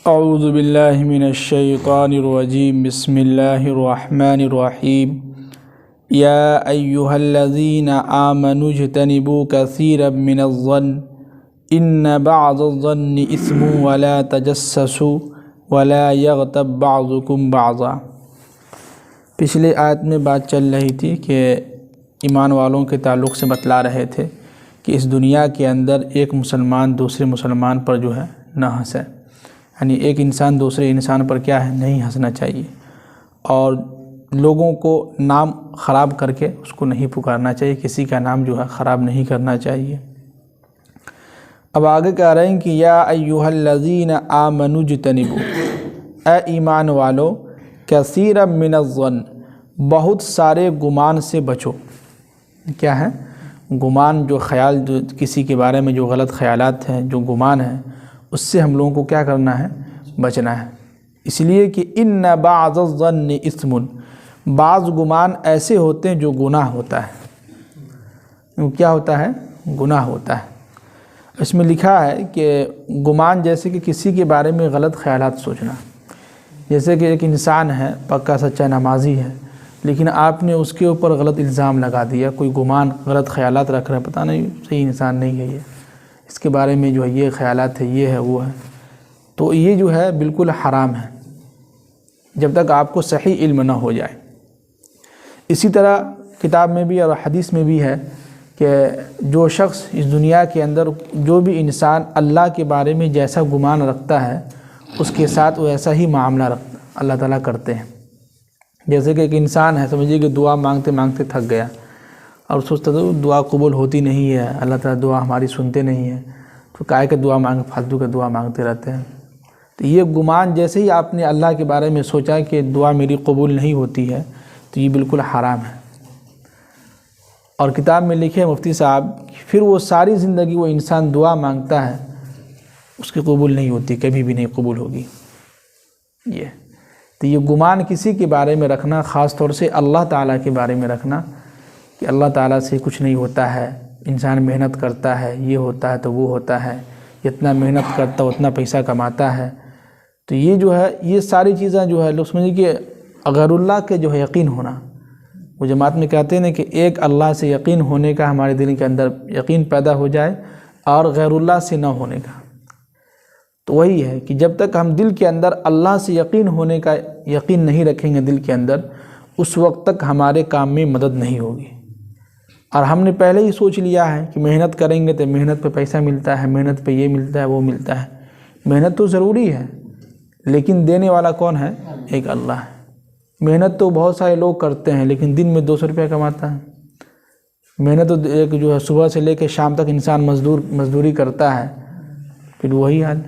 اعوذ باللہ من الشیطان الرجیم بسم اللہ الرحمن الرحیم یا ایہا الذین آمنوا اجتنبوا کثیرا من الظن ان بعض الظن اثم ولا تجسسوا ولا یغتب بعضکم بعضا۔ پچھلے آیت میں بات چل رہی تھی کہ ایمان والوں کے تعلق سے بتلا رہے تھے کہ اس دنیا کے اندر ایک مسلمان دوسرے مسلمان پر جو ہے نہ ہنسے، یعنی ایک انسان دوسرے انسان پر کیا ہے، نہیں ہنسنا چاہیے، اور لوگوں کو نام خراب کر کے اس کو نہیں پکارنا چاہیے، کسی کا نام جو ہے خراب نہیں کرنا چاہیے۔ اب آگے کہہ رہے ہیں کہ یا ایہا الذین آمنوا اجتنبوا، اے ایمان والو، کثیرا من الظن، بہت سارے گمان سے بچو۔ کیا ہے گمان؟ جو خیال، جو کسی کے بارے میں جو غلط خیالات ہیں، جو گمان ہیں، اس سے ہم لوگوں کو کیا کرنا ہے، بچنا ہے۔ اس لیے کہ ان بعض الظن اثم، بعض گمان ایسے ہوتے ہیں جو گناہ ہوتا ہے۔ کیا ہوتا ہے؟ گناہ ہوتا ہے۔ اس میں لکھا ہے کہ گمان جیسے کہ کسی کے بارے میں غلط خیالات سوچنا، جیسے کہ ایک انسان ہے، پکا سچا نمازی ہے، لیکن آپ نے اس کے اوپر غلط الزام لگا دیا، کوئی گمان، غلط خیالات رکھ رہے ہیں، پتہ نہیں صحیح انسان نہیں ہے، یہ اس کے بارے میں جو ہے یہ خیالات ہے، یہ ہے، وہ ہے، تو یہ جو ہے بالکل حرام ہے جب تک آپ کو صحیح علم نہ ہو جائے۔ اسی طرح کتاب میں بھی اور حدیث میں بھی ہے کہ جو شخص اس دنیا کے اندر، جو بھی انسان اللہ کے بارے میں جیسا گمان رکھتا ہے، اس کے ساتھ وہ ایسا ہی معاملہ اللہ تعالیٰ کرتے ہیں۔ جیسے کہ ایک انسان ہے، سمجھیے کہ دعا مانگتے مانگتے تھک گیا اور سوچتا تھا دعا قبول ہوتی نہیں ہے، اللہ تعالیٰ دعا ہماری سنتے نہیں ہیں، تو کائے کہ دعا مانگ، فالتو کا دعا مانگتے رہتے ہیں۔ تو یہ گمان جیسے ہی آپ نے اللہ کے بارے میں سوچا کہ دعا میری قبول نہیں ہوتی ہے، تو یہ بالکل حرام ہے۔ اور کتاب میں لکھے مفتی صاحب، پھر وہ ساری زندگی وہ انسان دعا مانگتا ہے، اس کی قبول نہیں ہوتی، کبھی بھی نہیں قبول ہوگی۔ تو یہ گمان کسی کے بارے میں رکھنا، خاص طور سے اللہ تعالیٰ کے بارے میں رکھنا کہ اللہ تعالیٰ سے کچھ نہیں ہوتا ہے، انسان محنت کرتا ہے، یہ ہوتا ہے تو وہ ہوتا ہے، جتنا محنت کرتا اتنا پیسہ کماتا ہے، تو یہ جو ہے، یہ ساری چیزیں جو ہے لوگ سمجھیں کہ غیر اللہ کے جو ہے یقین ہونا، وہ جماعت میں کہتے ہیں کہ ایک اللہ سے یقین ہونے کا ہمارے دل کے اندر یقین پیدا ہو جائے، اور غیر اللہ سے نہ ہونے کا۔ تو وہی ہے کہ جب تک ہم دل کے اندر اللہ سے یقین ہونے کا یقین نہیں رکھیں گے دل کے اندر، اس وقت تک ہمارے کام میں مدد نہیں ہوگی۔ اور ہم نے پہلے ہی سوچ لیا ہے کہ محنت کریں گے تو محنت پہ پیسہ ملتا ہے، محنت پہ یہ ملتا ہے، وہ ملتا ہے۔ محنت تو ضروری ہے، لیکن دینے والا کون ہے؟ ایک اللہ ہے۔ محنت تو بہت سارے لوگ کرتے ہیں، لیکن دن میں 200 روپیہ کماتا ہے۔ محنت تو ایک جو ہے صبح سے لے کے شام تک انسان مزدوری کرتا ہے، پھر وہی حال۔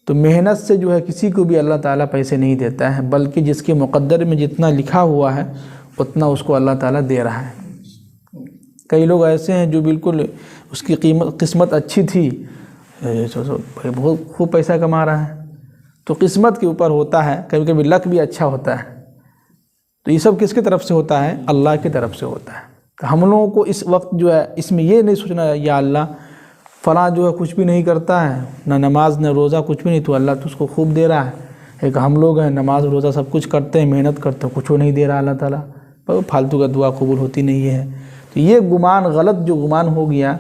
تو محنت سے جو ہے کسی کو بھی اللہ تعالیٰ پیسے نہیں دیتا ہے، بلکہ جس کے مقدر میں جتنا لکھا ہوا ہے اتنا اس کو اللہ تعالیٰ دے رہا ہے۔ کئی لوگ ایسے ہیں جو بالکل اس کی قسمت اچھی تھی، بہت خوب پیسہ کما رہا ہے، تو قسمت کے اوپر ہوتا ہے، کبھی کبھی لک بھی اچھا ہوتا ہے۔ تو یہ سب کس کی طرف سے ہوتا ہے؟ اللہ کی طرف سے ہوتا ہے۔ تو ہم لوگوں کو اس وقت جو ہے اس میں یہ نہیں سوچنا یا اللہ فلاں جو ہے کچھ بھی نہیں کرتا ہے، نہ نماز نہ روزہ، کچھ بھی نہیں، تو اللہ تو اس کو خوب دے رہا ہے۔ ایک ہم لوگ ہیں نماز روزہ سب کچھ کرتے ہیں، محنت کرتے ہیں، کچھ نہیں دے رہا اللہ تعالیٰ، پر فالتو کا دعا قبول ہوتی نہیں ہے۔ تو یہ گمان، غلط جو گمان ہو گیا،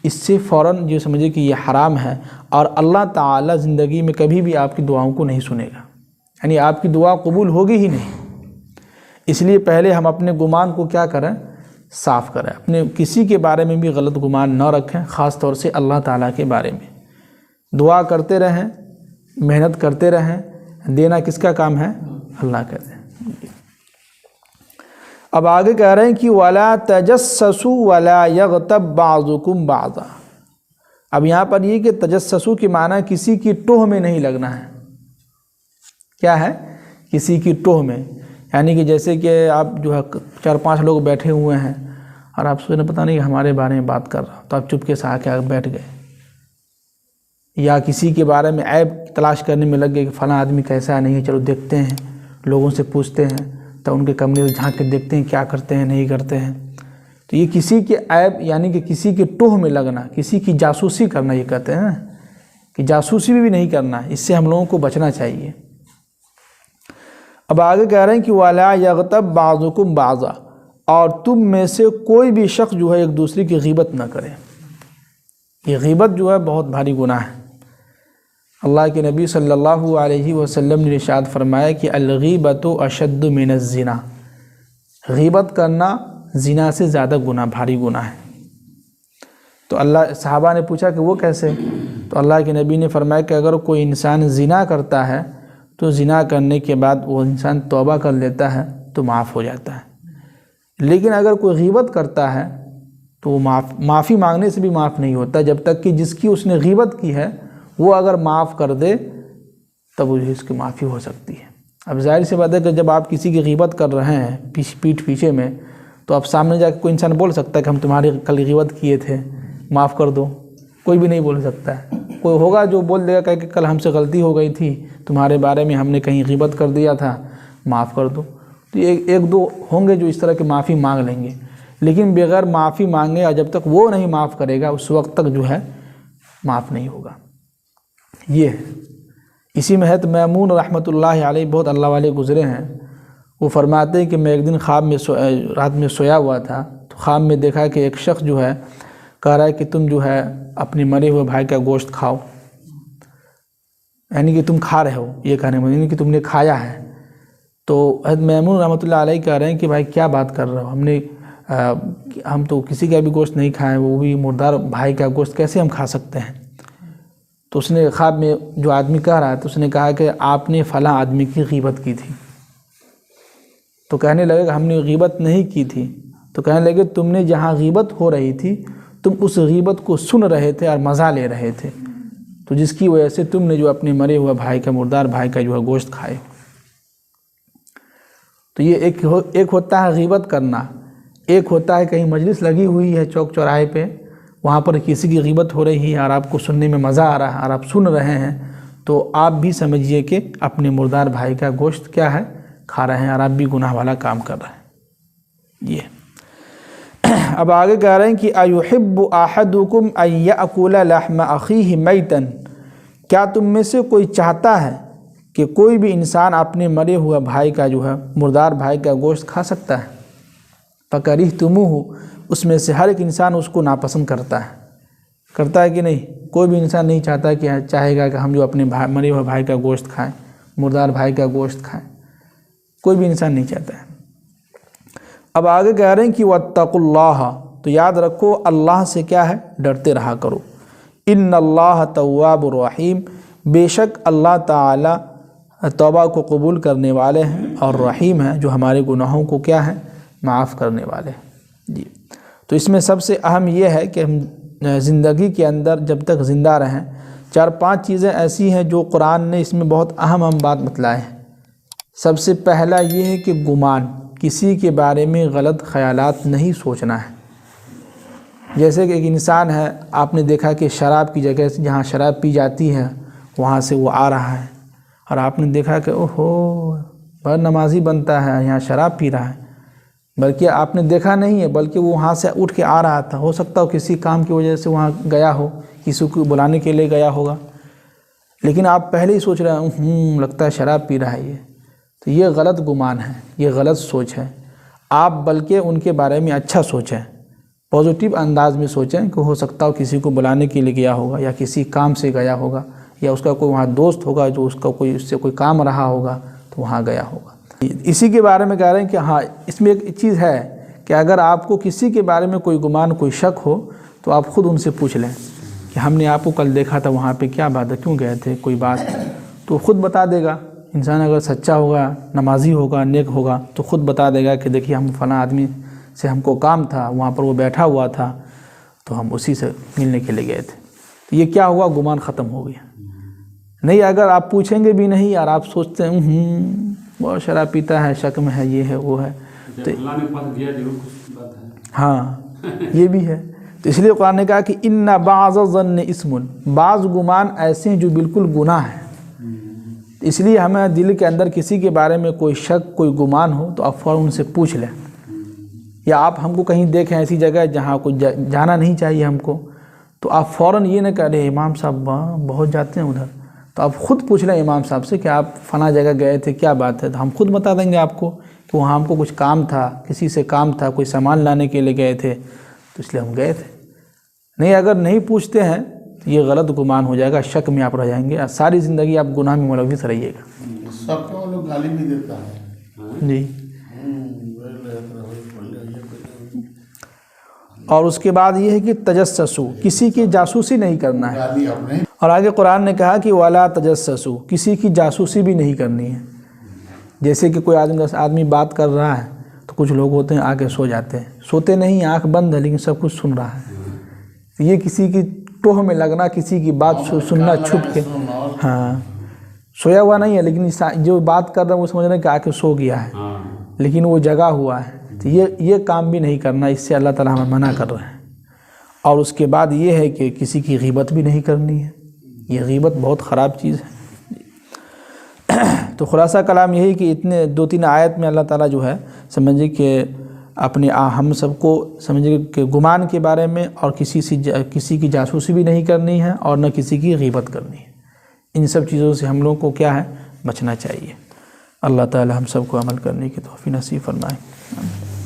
اس سے فوراً جو سمجھے کہ یہ حرام ہے، اور اللہ تعالیٰ زندگی میں کبھی بھی آپ کی دعاؤں کو نہیں سنے گا، یعنی آپ کی دعا قبول ہوگی ہی نہیں۔ اس لیے پہلے ہم اپنے گمان کو کیا کریں؟ صاف کریں، اپنے کسی کے بارے میں بھی غلط گمان نہ رکھیں، خاص طور سے اللہ تعالیٰ کے بارے میں۔ دعا کرتے رہیں، محنت کرتے رہیں، دینا کس کا کام ہے؟ اللہ کا ہے۔ اب آگے کہہ رہے ہیں کہ وَلَا تَجَسَّسُوا وَلَا يَغْتَبْ بَعْضُكُمْ بَعْضًا۔ اب یہاں پر یہ کہ تجسسو کی معنی کسی کی ٹوہ میں نہیں لگنا ہے۔ کیا ہے؟ کسی کی ٹوہ میں، یعنی کہ جیسے کہ آپ جو ہے 4-5 لوگ بیٹھے ہوئے ہیں اور آپ سوچیں پتہ نہیں ہمارے بارے میں بات کر رہا، تو آپ چپ کے سے آ کے بیٹھ گئے، یا کسی کے بارے میں عیب تلاش کرنے میں لگ گئے کہ فلاں آدمی کیسا نہیں ہے، چلو دیکھتے ہیں، لوگوں سے پوچھتے ہیں، تو ان کے کمرے سے جھانک کے دیکھتے ہیں کیا کرتے ہیں نہیں کرتے ہیں۔ تو یہ کسی کے عیب، یعنی کہ کسی کے ٹوہ میں لگنا، کسی کی جاسوسی کرنا، یہ کہتے ہیں کہ جاسوسی بھی نہیں کرنا ہے، اس سے ہم لوگوں کو بچنا چاہیے۔ اب آگے کہہ رہے ہیں کہ وَلَا يَغْتَبْ بَعْضُكُمْ بَعْضًا، اور تم میں سے کوئی بھی شخص جو ہے ایک دوسرے کی غیبت نہ کرے۔ یہ غیبت جو ہے بہت بھاری گناہ ہے۔ اللہ کے نبی صلی اللہ علیہ وسلم نے ارشاد فرمایا کہ الغیبۃ اشد من الزنا، غیبت کرنا زنا سے زیادہ بھاری گناہ ہے۔ تو صحابہ نے پوچھا کہ وہ کیسے؟ تو اللہ کے نبی نے فرمایا کہ اگر کوئی انسان زنا کرتا ہے تو زنا کرنے کے بعد وہ انسان توبہ کر لیتا ہے تو معاف ہو جاتا ہے، لیکن اگر کوئی غیبت کرتا ہے تو وہ معافی مانگنے سے بھی معاف نہیں ہوتا، جب تک کہ جس کی اس نے غیبت کی ہے وہ اگر معاف کر دے تب اس کی معافی ہو سکتی ہے۔ اب ظاہر سی بات ہے کہ جب آپ کسی کی غیبت کر رہے ہیں پیٹھ پیچھے میں، تو اب سامنے جا کے کوئی انسان بول سکتا ہے کہ ہم تمہاری کل غیبت کیے تھے، معاف کر دو؟ کوئی بھی نہیں بول سکتا ہے۔ کوئی ہوگا جو بول دے گا کہ کل ہم سے غلطی ہو گئی تھی، تمہارے بارے میں ہم نے کہیں غیبت کر دیا تھا، معاف کر دو۔ تو ایک دو ہوں گے جو اس طرح کی معافی مانگ لیں گے، لیکن بغیر معافی مانگے اور جب تک وہ نہیں معاف کرے گا اس وقت تک جو ہے معاف نہیں ہوگا۔ یہ اسی میں حضرت میمون رحمۃ اللہ علیہ بہت اللہ والے گزرے ہیں، وہ فرماتے ہیں کہ میں ایک دن خواب میں رات میں سویا ہوا تھا، تو خواب میں دیکھا کہ ایک شخص جو ہے کہہ رہا ہے کہ تم جو ہے اپنے مرے ہوئے بھائی کا گوشت کھاؤ، یعنی کہ تم کھا رہے ہو، یہ کہنے میں یعنی کہ تم نے کھایا ہے۔ تو حضرت میمون رحمۃ اللہ علیہ کہہ رہے ہیں کہ بھائی کیا بات کر رہے ہو، ہم تو کسی کا بھی گوشت نہیں کھائے، وہ بھی مردار بھائی کا گوشت کیسے ہم کھا سکتے ہیں؟ تو اس نے خواب میں جو آدمی کہہ رہا ہے تو اس نے کہا کہ آپ نے فلاں آدمی کی غیبت کی تھی۔ تو کہنے لگے کہ ہم نے غیبت نہیں کی تھی۔ تو کہنے لگے تم نے جہاں غیبت ہو رہی تھی تم اس غیبت کو سن رہے تھے اور مزہ لے رہے تھے، تو جس کی وجہ سے تم نے جو اپنے مرے ہوئے بھائی کا مردار بھائی کا جو ہے گوشت کھائے۔ تو یہ ایک ہوتا ہے غیبت کرنا، ایک ہوتا ہے کہیں مجلس لگی ہوئی ہے چوک چوراہے پہ، وہاں پر کسی کی غیبت ہو رہی ہے اور آپ کو سننے میں مزہ آ رہا ہے اور آپ سن رہے ہیں، تو آپ بھی سمجھیے کہ اپنے مردار بھائی کا گوشت کیا ہے، کھا رہے ہیں، اور آپ بھی گناہ والا کام کر رہے ہیں۔ یہ اب آگے کہہ رہے ہیں کہ اَيُحِبُّ أَحَدُكُمْ أَن يَأْكُلَ لَحْمَ أَخِيهِ مَيْتًا، کیا تم میں سے کوئی چاہتا ہے کہ کوئی بھی انسان اپنے مرے ہوئے بھائی کا جو ہے مردار بھائی کا گوشت کھا سکتا ہے؟ فَكَرِهْتُمُوهُ، اس میں سے ہر ایک انسان اس کو ناپسند کرتا ہے کہ نہیں؟ کوئی بھی انسان نہیں چاہتا کہ چاہے گا کہ ہم جو اپنے مرے ہوئے بھائی کا گوشت کھائیں، مردار بھائی کا گوشت کھائیں، کوئی بھی انسان نہیں چاہتا ہے۔ اب آگے کہہ رہے ہیں کہ وَاتَّقُوا اللَّهَ، تو یاد رکھو اللہ سے کیا ہے، ڈرتے رہا کرو۔ إِنَّ اللَّهَ تَوَّابٌ رَحِيمٌ، بے شک اللہ تعالی توبہ کو قبول کرنے والے ہیں اور رحیم ہیں، جو ہمارے گناہوں کو کیا ہے، معاف کرنے والے ہیں۔ جی، تو اس میں سب سے اہم یہ ہے کہ ہم زندگی کے اندر جب تک زندہ رہیں 4-5 چیزیں ایسی ہیں جو قرآن نے اس میں بہت اہم بات بتلائے ہیں۔ سب سے پہلا یہ ہے کہ گمان، کسی کے بارے میں غلط خیالات نہیں سوچنا ہے۔ جیسے کہ ایک انسان ہے، آپ نے دیکھا کہ شراب کی جگہ سے جہاں شراب پی جاتی ہے وہاں سے وہ آ رہا ہے، اور آپ نے دیکھا کہ اوہو بڑا نمازی بنتا ہے، یہاں شراب پی رہا ہے، بلکہ آپ نے دیکھا نہیں ہے بلکہ وہ وہاں سے اٹھ کے آ رہا تھا، ہو سکتا ہو کسی کام کی وجہ سے وہاں گیا ہو، کسی کو بلانے کے لیے گیا ہوگا، لیکن آپ پہلے ہی سوچ رہے ہیں لگتا ہے شراب پی رہا ہے یہ، تو یہ غلط گمان ہے، یہ غلط سوچ ہے۔ آپ بلکہ ان کے بارے میں اچھا سوچیں، پازیٹیو انداز میں سوچیں کہ ہو سکتا ہو کسی کو بلانے کے لیے گیا ہوگا، یا کسی کام سے گیا ہوگا، یا اس کا کوئی وہاں دوست ہوگا جو اس سے کوئی کام رہا ہوگا تو وہاں گیا ہوگا۔ اسی کے بارے میں کہہ رہے ہیں کہ ہاں اس میں ایک چیز ہے کہ اگر آپ کو کسی کے بارے میں کوئی گمان، کوئی شک ہو تو آپ خود ان سے پوچھ لیں کہ ہم نے آپ کو کل دیکھا تھا وہاں پہ، کیا بات ہے، کیوں گئے تھے، کوئی بات، تو خود بتا دے گا۔ انسان اگر سچا ہوگا، نمازی ہوگا، نیک ہوگا تو خود بتا دے گا کہ دیکھیے ہم فلاں آدمی سے ہم کو کام تھا، وہاں پر وہ بیٹھا ہوا تھا تو ہم اسی سے ملنے کے لیے گئے تھے۔ تو یہ کیا ہوا، گمان ختم ہو گیا۔ نہیں اگر آپ پوچھیں گے بھی نہیں اور آپ سوچتے ہیں بہت شراب پیتا ہے، شک میں ہے، یہ ہے وہ ہے، تو ہاں یہ بھی ہے۔ تو اس لیے قرآن نے کہا کہ ان بعض الظن اسم، بعض گمان ایسے ہیں جو بالکل گناہ ہیں۔ اس لیے ہمیں دل کے اندر کسی کے بارے میں کوئی شک، کوئی گمان ہو تو آپ فوراً ان سے پوچھ لیں، یا آپ ہم کو کہیں دیکھیں ایسی جگہ جہاں کوئی جانا نہیں چاہیے ہم کو، تو آپ فوراً یہ نہ کہہ امام صاحب بہت جاتے ہیں ادھر، تو آپ خود پوچھ لیں امام صاحب سے کہ آپ فلاں جگہ گئے تھے، کیا بات ہے، تو ہم خود بتا دیں گے آپ کو کہ وہاں ہم کو کچھ کام تھا، کسی سے کام تھا، کوئی سامان لانے کے لیے گئے تھے، تو اس لیے ہم گئے تھے۔ نہیں، اگر نہیں پوچھتے ہیں تو یہ غلط گمان ہو جائے گا، شک میں آپ رہ جائیں گے، ساری زندگی آپ گناہ میں ملوث رہیے گا۔ سب کو لوگ گالی بھی دیتا ہے جی۔ اور اس کے بعد یہ ہے کہ تجسسو، کسی کی جاسوسی نہیں کرنا ہے، گالی اپنے اور آگے قرآن نے کہا کہ ولا تجسسو، کسی کی جاسوسی بھی نہیں کرنی ہے۔ جیسے کہ کوئی آدمی بات کر رہا ہے تو کچھ لوگ ہوتے ہیں آگے سو جاتے ہیں، سوتے نہیں، آنکھ بند ہے لیکن سب کچھ سن رہا ہے، تو یہ کسی کی ٹوہ میں لگنا، کسی کی بات سننا چھپ کے، ہاں سویا ہوا نہیں ہے لیکن جو بات کر رہا ہے وہ سمجھ رہے ہیں کہ آ کے سو گیا ہے، لیکن وہ جگا ہوا ہے، تو یہ کام بھی نہیں کرنا، اس سے اللہ تعالیٰ ہمیں منع کر رہے ہیں۔ اور اس کے بعد یہ ہے کہ کسی کی غیبت بھی نہیں کرنی ہے، یہ غیبت بہت خراب چیز ہے۔ تو خلاصہ کلام یہی کہ اتنے 2-3 آیت میں اللہ تعالیٰ جو ہے سمجھے کہ اپنے ہم سب کو سمجھے کہ گمان کے بارے میں، اور کسی کی جاسوسی بھی نہیں کرنی ہے، اور نہ کسی کی غیبت کرنی ہے، ان سب چیزوں سے ہم لوگوں کو کیا ہے، بچنا چاہیے۔ اللہ تعالیٰ ہم سب کو عمل کرنے کی توفیق نصیب فرمائے۔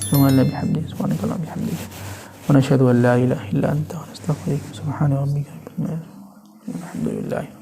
سبحان اللہ بحمدہ، سبحانک اللہم وبحمدک، ونشہد ان لا الہ الا انت، ونستغفرک، سبحان ربک رب العزۃ، الحمد للہ۔